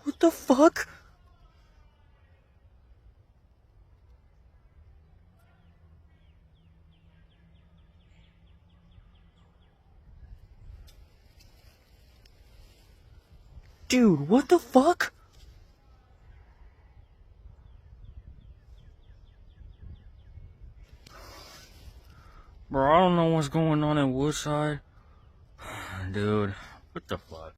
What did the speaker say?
What the fuck? Dude, what the fuck? Bro, I don't know what's going on in Woodside. Dude, what the fuck?